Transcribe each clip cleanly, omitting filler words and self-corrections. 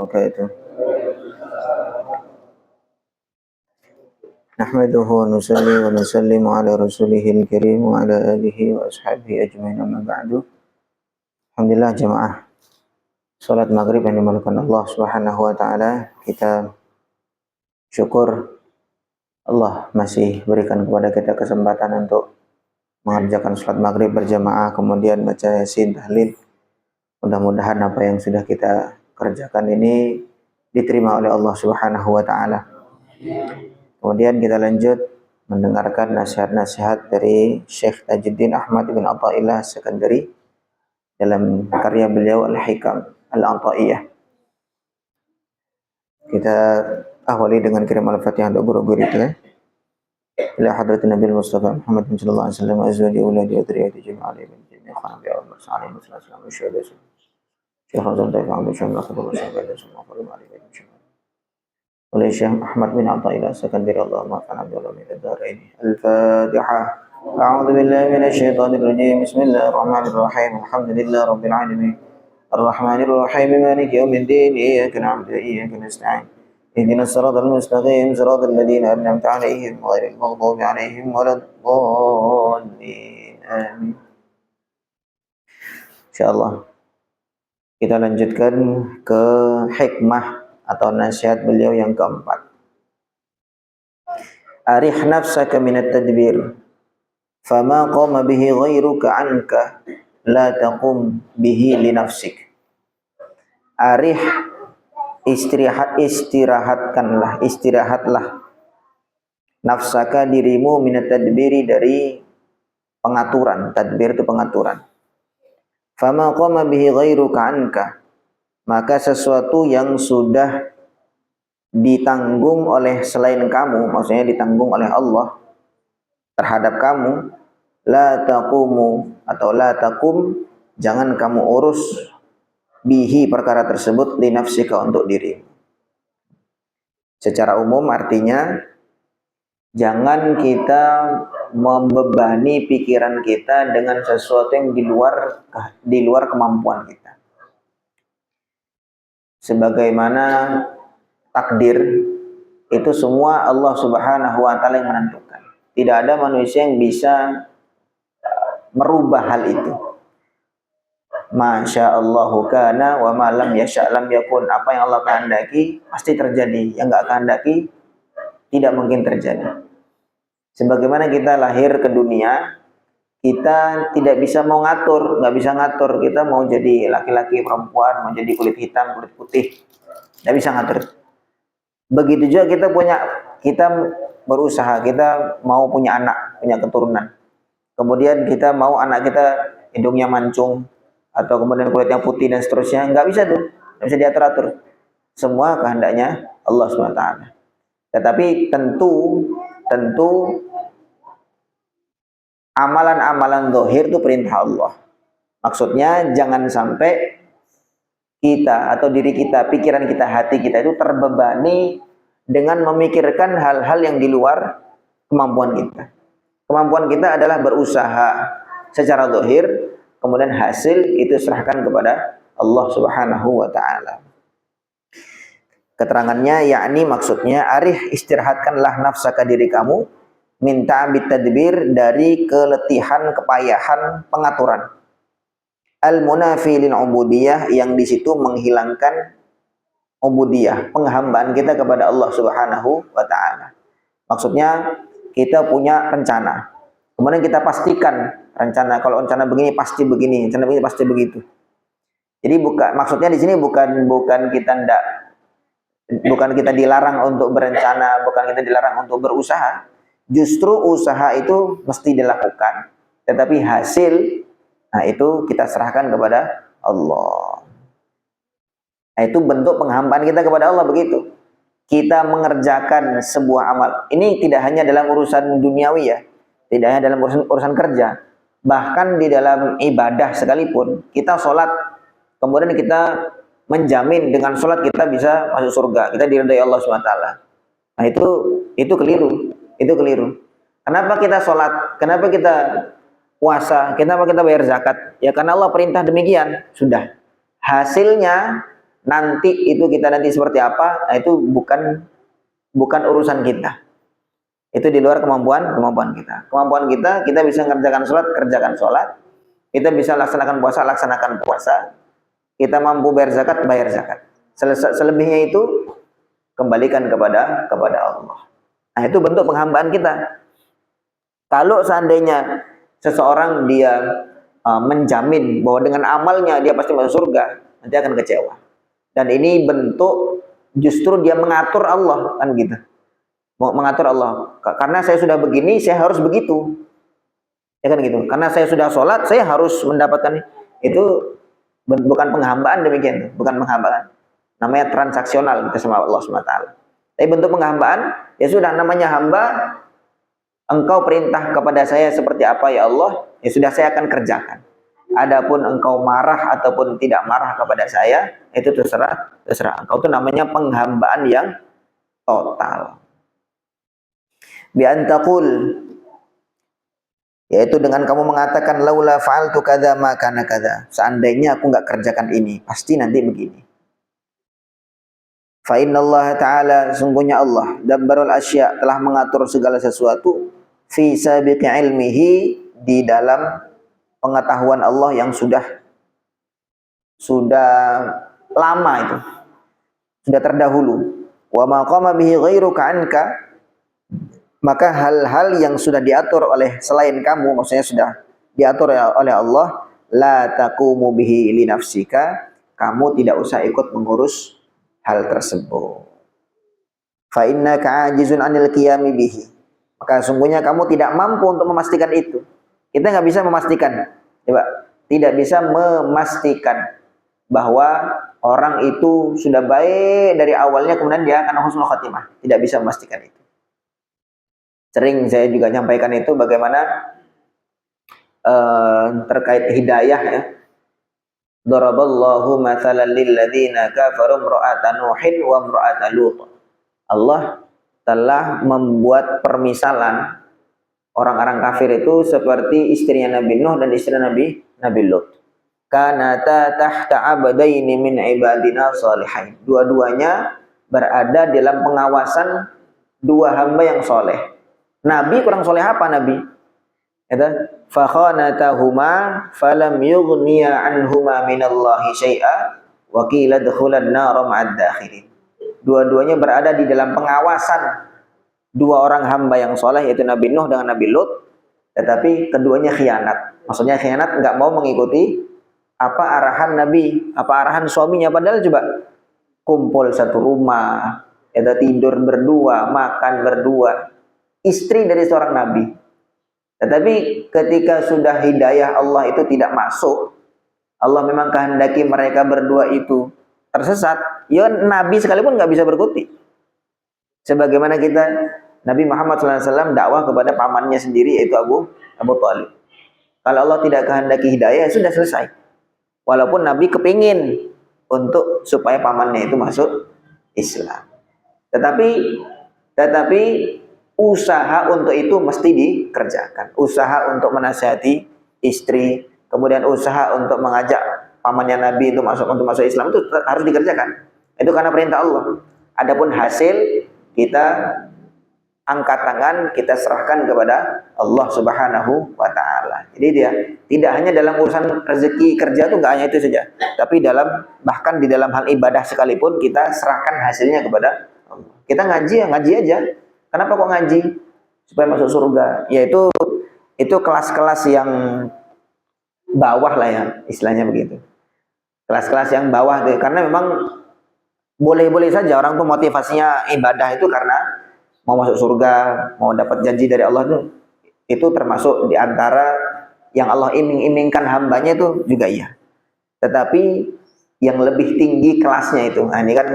Wabarakatuh. Nahmaduhu wa nusalli wa nusallimu ala rasulihil karim wa ala alihi wa ashabihi ajmain amma ba'du. Alhamdulillah jamaah salat maghrib yang dimuliakan Allah Subhanahu wa taala, kita syukur Allah masih berikan kepada kita kesempatan untuk mengerjakan salat maghrib berjamaah, kemudian baca yasin, tahlil. Mudah-mudahan apa yang sudah kita kerjakan ini diterima oleh Allah Subhanahu wa taala. Kemudian kita lanjut mendengarkan nasihat-nasihat dari Syekh Tajuddin Ahmad bin Athaillah As-Sakandari dalam karya beliau Al-Hikam Al-Athaiyah. Kita awali dengan kirim al-Fatihah untuk guru-guru kita. Ila hadratin Nabi Mustafa Muhammad sallallahu alaihi wasallam azwaji uladi wa dzurriyyati jami'an min jami'i khana bi'a wa sallallahu alaihi wasallam syuhada. Syekh Hazan Taifa'u syamla qadru syamla semua qadru alaihi wasallam. oleh Syekh Ahmad bin Athaillah As-Sakandari Allahumma fa'na bi ulumi ad-darain. Al-Fatihah. A'udzu billahi minasy syaithanir rajim. Bismillahirrahmanirrahim. Alhamdulillahi rabbil alamin. Ar-Rahmanir Rahim. Maliki yaumiddin. Iyyaka na'budu wa iyyaka nasta'in. Ihdinas siratal mustaqim. Siratal ladzina an'amta 'alaihim ghairil maghdubi 'alaihim waladdallin. Amin. Insyaallah kita lanjutkan ke hikmah atau nasihat beliau yang keempat. Arih nafsaka minat tadbir, fama qama bihi ghairuka anka, la taqum bihi li nafsik. Arih, istirahatlah nafsaka, dirimu, minat tadbiri, dari pengaturan. Tadbir itu pengaturan. Fama qama bihi ghairuka anka, maka sesuatu yang sudah ditanggung oleh selain kamu, maksudnya ditanggung oleh Allah terhadap kamu, la taqumu atau la taqum, jangan kamu urus, bihi perkara tersebut, li nafsika untuk dirimu. Secara umum artinya jangan kita membebani pikiran kita dengan sesuatu yang di luar kemampuan kita. Sebagaimana takdir itu semua Allah Subhanahu wa taala yang menentukan. Tidak ada manusia yang bisa merubah hal itu. Masya Allahu kana wa ma lam yasha' lam yakun. Apa yang Allah kehendaki pasti terjadi, yang enggak kehendaki tidak mungkin terjadi. Sebagaimana kita lahir ke dunia, kita tidak bisa mau ngatur, nggak bisa ngatur. Kita mau jadi laki-laki, perempuan, mau jadi kulit hitam, kulit putih, nggak bisa ngatur. Begitu juga kita berusaha, kita mau punya anak, punya keturunan. Kemudian kita mau anak kita hidungnya mancung, atau kemudian kulitnya putih dan seterusnya, nggak bisa tuh, nggak bisa diatur-atur. Semua kehendaknya Allah SWT. Tetapi tentu amalan-amalan zahir itu perintah Allah. Maksudnya jangan sampai kita atau diri kita, pikiran kita, hati kita itu terbebani dengan memikirkan hal-hal yang di luar kemampuan kita. Kemampuan kita adalah berusaha secara zahir, kemudian hasil itu serahkan kepada Allah Subhanahu wa taala. Keterangannya yakni maksudnya arih, istirahatkanlah nafsaka, diri kamu, minta ambil tadbir, dari keletihan, kepayahan pengaturan. Al-munafi lil ubudiyah, yang di situ menghilangkan ubudiyah, penghambaan kita kepada Allah Subhanahu wa taala. Maksudnya kita punya rencana, kemudian kita pastikan rencana, kalau rencana begini pasti begini, rencana begini pasti begitu. Jadi maksudnya di sini bukan kita dilarang untuk berencana, bukan kita dilarang untuk berusaha. Justru usaha itu mesti dilakukan, tetapi hasil, nah itu kita serahkan kepada Allah. Nah, itu bentuk penghambaan kita kepada Allah, begitu. Kita mengerjakan sebuah amal. Ini tidak hanya dalam urusan duniawi ya, tidak hanya dalam urusan kerja. Bahkan di dalam ibadah sekalipun, kita sholat, kemudian kita menjamin dengan sholat kita bisa masuk surga, kita diridai Allah SWT. Nah itu keliru. Itu keliru. Kenapa kita sholat? Kenapa kita puasa? Kenapa kita bayar zakat? Ya karena Allah perintah demikian. Sudah. Hasilnya nanti itu kita nanti seperti apa, nah itu bukan urusan kita. Itu di luar kemampuan kita. Kemampuan kita bisa mengerjakan sholat, kerjakan sholat. Kita bisa laksanakan puasa, laksanakan puasa. Kita mampu bayar zakat, bayar zakat. Selebihnya itu kembalikan kepada Allah. Nah, itu bentuk penghambaan kita. Kalau seandainya seseorang dia menjamin bahwa dengan amalnya dia pasti masuk surga, nanti akan kecewa. Dan ini bentuk justru dia mengatur Allah, kan gitu. Mau mengatur Allah. Karena saya sudah begini, saya harus begitu. Ya kan gitu. Karena saya sudah sholat, saya harus mendapatkan itu. Bukan penghambaan demikian, bukan penghambaan. Namanya transaksional kita sama Allah SWT. Tapi bentuk penghambaan, ya sudah namanya hamba, engkau perintah kepada saya seperti apa ya Allah, ya sudah saya akan kerjakan. Adapun engkau marah ataupun tidak marah kepada saya, itu terserah engkau. Itu namanya penghambaan yang total. Bi antaqul, yaitu dengan kamu mengatakan laula fa'altu kadza ma kana kadza, seandainya aku enggak kerjakan ini pasti nanti begini. Fa innallaha ta'ala, sungguhnya Allah dabbarul asya, telah mengatur segala sesuatu fi sabiqi ilmihi, di dalam pengetahuan Allah yang sudah lama, itu sudah terdahulu. Wa ma qama bihi ghairuka anka, maka hal-hal yang sudah diatur oleh selain kamu, maksudnya sudah diatur oleh Allah, la taqumu bihi li nafsika, kamu tidak usah ikut mengurus hal tersebut. Fa innaka ajizun anil qiyami bihi, maka sungguhnya kamu tidak mampu untuk memastikan itu. Kita nggak bisa memastikan, coba, tidak bisa memastikan bahwa orang itu sudah baik dari awalnya kemudian dia akan husnul khatimah. Tidak bisa memastikan itu. Sering saya juga nyampaikan itu bagaimana terkait hidayah, ya. Daraballahu mathalan lil ladzina kafaru imra'ata Nuhin wa imra'ata Lut. Allah telah membuat permisalan orang-orang kafir itu seperti istrinya Nabi Nuh dan istri Nabi Lut. Kanata tahta abdaini min ibadina shalihain. Dua-duanya berada dalam pengawasan dua hamba yang soleh. Nabi kurang soleh apa Nabi? Itu fakhanatahuma falam yughniya anhuma minallahi syai'a wa qila dukhulan nar ma'ad dakhilin. Dua-duanya berada di dalam pengawasan dua orang hamba yang soleh, yaitu Nabi Nuh dengan Nabi Lut, tetapi keduanya khianat. Maksudnya khianat, nggak mau mengikuti apa arahan Nabi, apa arahan suaminya, padahal coba kumpul satu rumah, ada tidur berdua, makan berdua, istri dari seorang Nabi. Tetapi ketika sudah hidayah Allah itu tidak masuk, Allah memang kehendaki mereka berdua itu tersesat, ya Nabi sekalipun nggak bisa berkutik. Sebagaimana kita, Nabi Muhammad SAW dakwah kepada pamannya sendiri, yaitu Abu Thalib. Kalau Allah tidak kehendaki hidayah, sudah selesai. Walaupun Nabi kepingin untuk supaya pamannya itu masuk Islam. Tetapi usaha untuk itu mesti dikerjakan. Usaha untuk menasihati istri, kemudian usaha untuk mengajak pamannya Nabi untuk masuk Islam, itu harus dikerjakan. Itu karena perintah Allah. Adapun hasil, kita angkat tangan, kita serahkan kepada Allah Subhanahu wa Ta'ala. Jadi dia tidak hanya dalam urusan rezeki kerja itu, nggak hanya itu saja, tapi bahkan di dalam hal ibadah sekalipun kita serahkan hasilnya kepada Allah. Kita ngaji aja. Kenapa kok ngaji? Supaya masuk surga. Yaitu itu kelas-kelas yang bawah lah ya, istilahnya begitu. Kelas-kelas yang bawah, karena memang boleh-boleh saja orang tuh motivasinya ibadah itu karena mau masuk surga, mau dapat janji dari Allah, itu termasuk di antara yang Allah iming-imingkan hambanya, itu juga iya. Tetapi yang lebih tinggi kelasnya itu, nah ini kan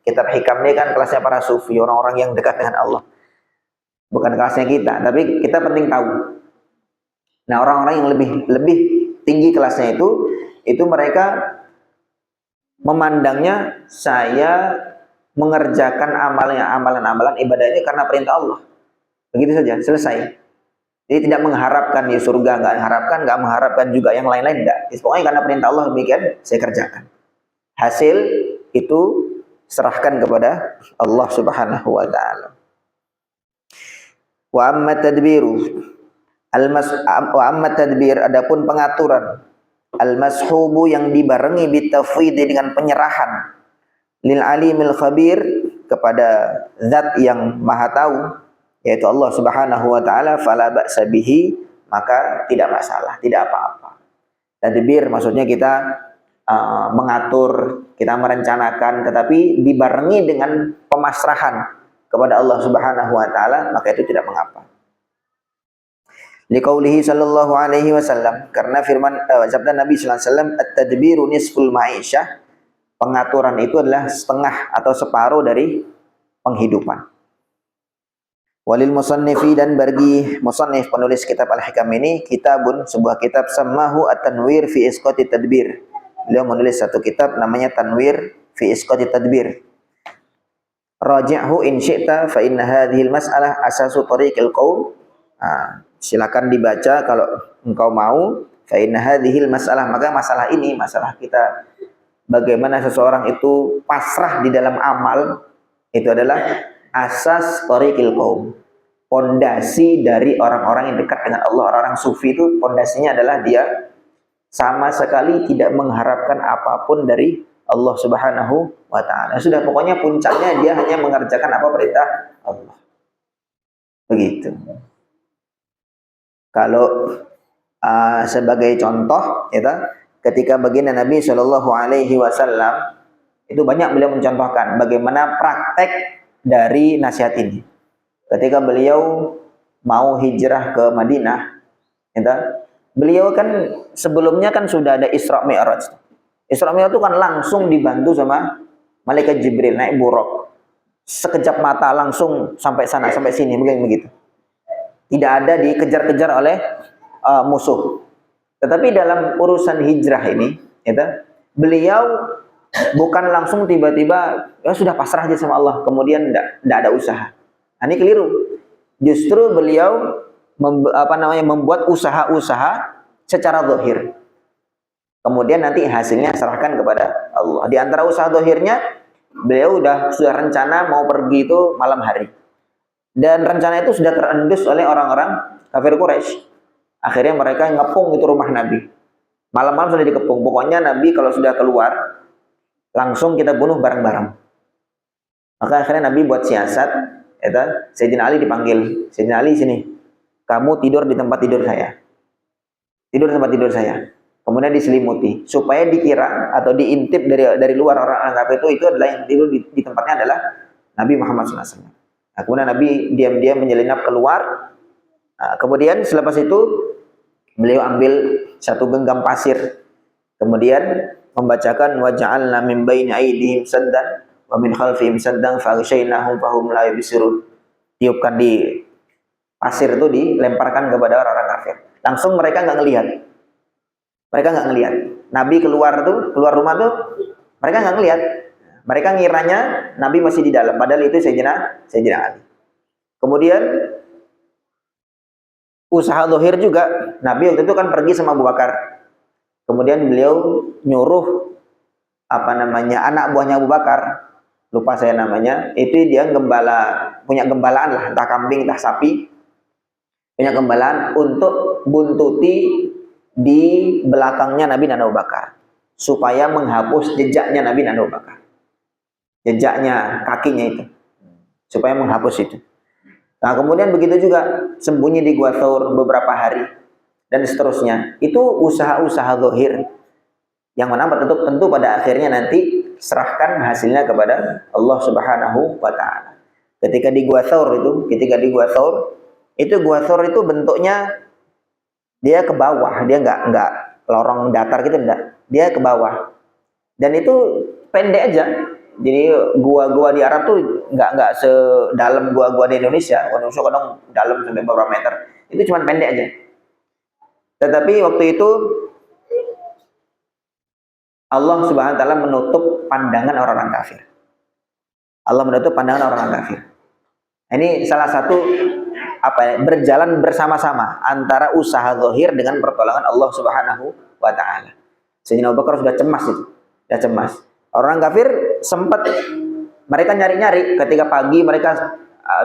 kitab hikam ini kan kelasnya para sufi, orang-orang yang dekat dengan Allah. Bukan kelasnya kita, tapi kita penting tahu. Nah, orang-orang yang lebih tinggi kelasnya itu mereka memandangnya, saya mengerjakan amalan ibadah ini karena perintah Allah. Begitu saja, selesai. Jadi tidak mengharapkan di surga, nggak mengharapkan juga yang lain-lain, enggak. Pokoknya karena perintah Allah demikian saya kerjakan. Hasil itu serahkan kepada Allah Subhanahu wa taala. Wa amma tadbiru wa amma tadbir, adapun pengaturan, al-mashubu yang dibarengi bitafwid dengan penyerahan, lil alimil khabir, kepada zat yang maha tahu, yaitu Allah Subhanahu wa taala, fala ba'sa bihi, maka tidak masalah, tidak apa-apa. Tadbir maksudnya kita mengatur, kita merencanakan, tetapi dibarengi dengan pemasrahan kepada Allah Subhanahu wa taala, maka itu tidak mengapa. Liqaulihi sallallahu alaihi wasallam, karena firman sabda Nabi sallallahu alaihi wasallam, at-tadbiru nisful ma'isyah, pengaturan itu adalah setengah atau separuh dari penghidupan. Walil musannifi, dan bagi musannif penulis kitab Al-Hikam ini, kitabun, sebuah kitab, samahu at-tanwir fi isqati tadbir. Beliau menulis satu kitab namanya Tanwir fi isqati tadbir. Raji'hu in syi'ta fa inna hadhil mas'alah asasu tariqil qaum. Silakan dibaca kalau engkau mau. Fa inna hadhil mas'alah, maka masalah ini, masalah kita bagaimana seseorang itu pasrah di dalam amal, itu adalah asas tariqil qaum, pondasi dari orang-orang yang dekat dengan Allah. Orang-orang sufi itu pondasinya adalah dia sama sekali tidak mengharapkan apapun dari Allah Subhanahu wa taala. Sudah, pokoknya puncaknya dia hanya mengerjakan apa perintah Allah. Begitu. Kalau sebagai contoh, ya, ketika baginda Nabi Shallallahu alaihi wasallam itu banyak beliau mencontohkan bagaimana praktek dari nasihat ini. Ketika beliau mau hijrah ke Madinah, ya, beliau kan sebelumnya kan sudah ada Isra Mi'raj. Isra Mi'raj itu kan langsung dibantu sama malaikat Jibril, naik buraq. Sekejap mata langsung sampai sana, sampai sini, begitu. Tidak ada dikejar-kejar oleh musuh. Tetapi dalam urusan hijrah ini, ya, beliau bukan langsung tiba-tiba ya sudah pasrah aja sama Allah, kemudian tidak ada usaha. Nah, ini keliru. Justru beliau membuat usaha-usaha secara zahir. Kemudian nanti hasilnya serahkan kepada Allah. Di antara usaha zahirnya, beliau sudah rencana mau pergi itu malam hari. Dan rencana itu sudah terendus oleh orang-orang kafir Quraisy. Akhirnya mereka ngepung itu rumah Nabi. Malam-malam sudah dikepung. Pokoknya Nabi kalau sudah keluar, langsung kita bunuh bareng-bareng. Maka akhirnya Nabi buat siasat, Sayyidina Ali dipanggil. Sayyidina Ali, sini, kamu tidur di tempat tidur saya. Tidur di tempat tidur saya. Kemudian diselimuti supaya dikira atau diintip dari luar orang kafir itu adalah yang tidur di tempatnya adalah Nabi Muhammad SAW. Nah, kemudian Nabi diam-diam menyelinap keluar. Nah, kemudian selepas itu beliau ambil satu genggam pasir. Kemudian membacakan wa ja'alna min baini aydihim saddan wa min khalfihim saddan faghshaynahum fahum la yubsirun. Tiupkan di pasir itu, dilemparkan kepada orang-orang kafir. Langsung mereka nggak ngelihat. Mereka nggak ngelihat. Nabi keluar rumah tuh, mereka nggak ngelihat. Mereka ngiranya Nabi masih di dalam, padahal itu Sayyidina Ali. Kemudian usaha zahir juga, Nabi waktu itu kan pergi sama Abu Bakar. Kemudian beliau nyuruh anak buahnya Abu Bakar, lupa saya namanya, itu dia punya gembalaan lah, entah kambing entah sapi, punya gembalaan untuk buntuti di belakangnya Nabi dan Abu Bakar supaya menghapus jejaknya Nabi dan Abu Bakar, jejaknya kakinya itu, supaya menghapus itu. Nah, kemudian begitu juga sembunyi di Gua Thaur beberapa hari dan seterusnya. Itu usaha-usaha zahir yang mana tentu pada akhirnya nanti serahkan hasilnya kepada Allah Subhanahu wa taala. Ketika di Gua Thaur itu bentuknya dia ke bawah, dia enggak lorong datar gitu, enggak. Dia ke bawah. Dan itu pendek aja. Jadi gua-gua di Arab tuh enggak sedalam gua-gua di Indonesia. Indonesia kadang dalam sampai beberapa meter. Itu cuma pendek aja. Tetapi waktu itu Allah Subhanahu wa taala menutup pandangan orang-orang kafir. Allah menutup pandangan orang-orang kafir. Ini salah satu berjalan bersama-sama antara usaha zahir dengan pertolongan Allah Subhanahu wa taala. Sayyidina Abu Bakar sudah cemas itu. Sudah cemas. Orang kafir sempat mereka nyari-nyari ketika pagi mereka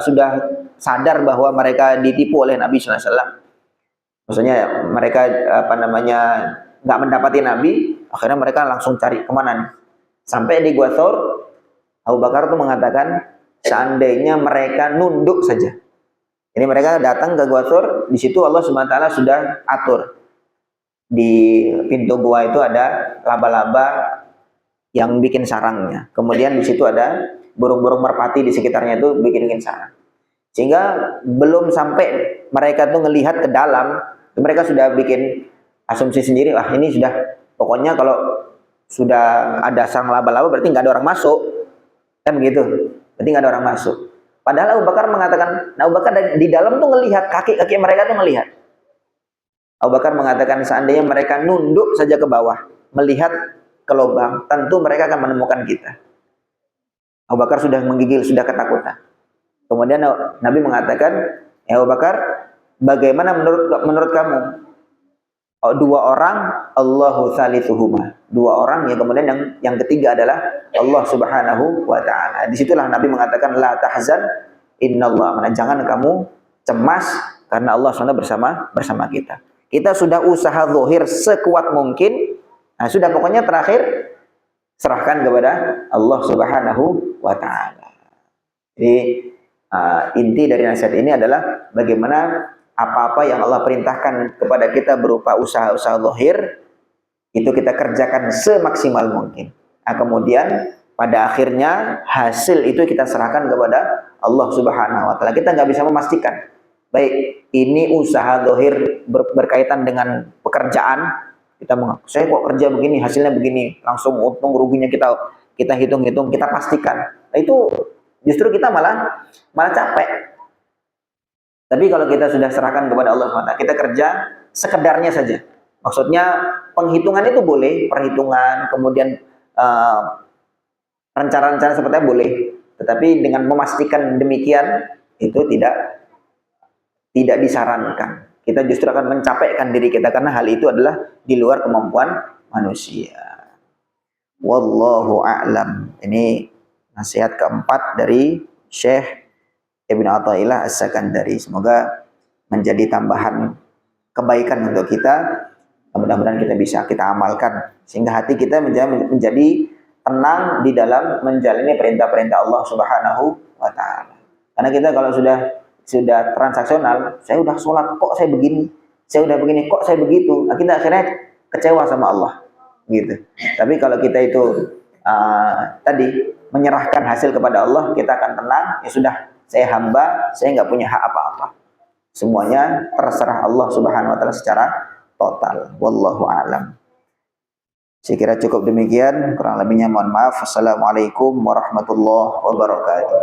sudah sadar bahwa mereka ditipu oleh Nabi sallallahu alaihi wasallam. Maksudnya mereka nggak mendapati Nabi, akhirnya mereka langsung cari kemana nih. Sampai di Gua Thawr, Abu Bakar tuh mengatakan seandainya mereka nunduk saja. Ini mereka datang ke Gua Thawr, di situ Allah Subhanahu wa taala sudah atur. Di pintu gua itu ada laba-laba yang bikin sarangnya. Kemudian di situ ada burung-burung merpati di sekitarnya itu bikin sarang. Sehingga belum sampai mereka tuh ngelihat ke dalam, mereka sudah bikin asumsi sendiri, lah ini sudah pokoknya kalau sudah ada sarang laba-laba berarti nggak ada orang masuk, kan gitu. Berarti nggak ada orang masuk. Padahal Abu Bakar mengatakan, Abu Bakar di dalam tuh ngelihat kaki-kaki mereka tuh ngelihat. Abu Bakar mengatakan seandainya mereka nunduk saja ke bawah, melihat ke lubang, tentu mereka akan menemukan kita. Abu Bakar sudah menggigil, sudah ketakutan. Kemudian Nabi mengatakan, ya Abu Bakar, bagaimana menurut kamu? Dua orang, Allahu thalithuhuma. Dua orang, ya kemudian yang ketiga adalah Allah Subhanahu wa taala. Disitulah Nabi mengatakan, la tahzan, innallah. Jangan kamu cemas karena Allah SWT bersama kita. Kita sudah usaha zahir sekuat mungkin. Nah, sudah pokoknya terakhir serahkan kepada Allah Subhanahu wa taala. Jadi inti dari nasihat ini adalah bagaimana apa-apa yang Allah perintahkan kepada kita berupa usaha-usaha zahir itu kita kerjakan semaksimal mungkin. Nah, kemudian pada akhirnya hasil itu kita serahkan kepada Allah Subhanahu wa taala. Kita nggak bisa memastikan baik ini usaha zahir berkaitan dengan pekerjaan, kita mengaku saya kok kerja begini, hasilnya begini, langsung untung ruginya kita hitung-hitung, kita pastikan. Nah, itu justru kita malah capek. Tapi kalau kita sudah serahkan kepada Allah SWT, kita kerja sekedarnya saja. Maksudnya penghitungan itu boleh, perhitungan, kemudian rencana-rencana sepertinya boleh. Tetapi dengan memastikan demikian, itu tidak disarankan. Kita justru akan mencapaikan diri kita karena hal itu adalah di luar kemampuan manusia. Wallahu a'lam. Ini nasihat keempat dari Syekh Ibnu Athaillah As-Sakandari. Semoga menjadi tambahan kebaikan untuk kita. Mudah-mudahan kita amalkan sehingga hati kita menjadi tenang di dalam menjalani perintah-perintah Allah Subhanahu wa taala. Karena kita kalau sudah transaksional, saya udah sholat kok saya begini, saya udah begini kok saya begitu, nah, kita akhirnya kecewa sama Allah gitu. Tapi kalau kita itu tadi menyerahkan hasil kepada Allah, kita akan tenang, ya sudah, saya hamba, saya nggak punya hak apa-apa, semuanya terserah Allah Subhanahu wa taala secara total. Wallahu a'lam. Saya kira cukup demikian, kurang lebihnya mohon maaf. Assalamualaikum warahmatullahi wabarakatuh.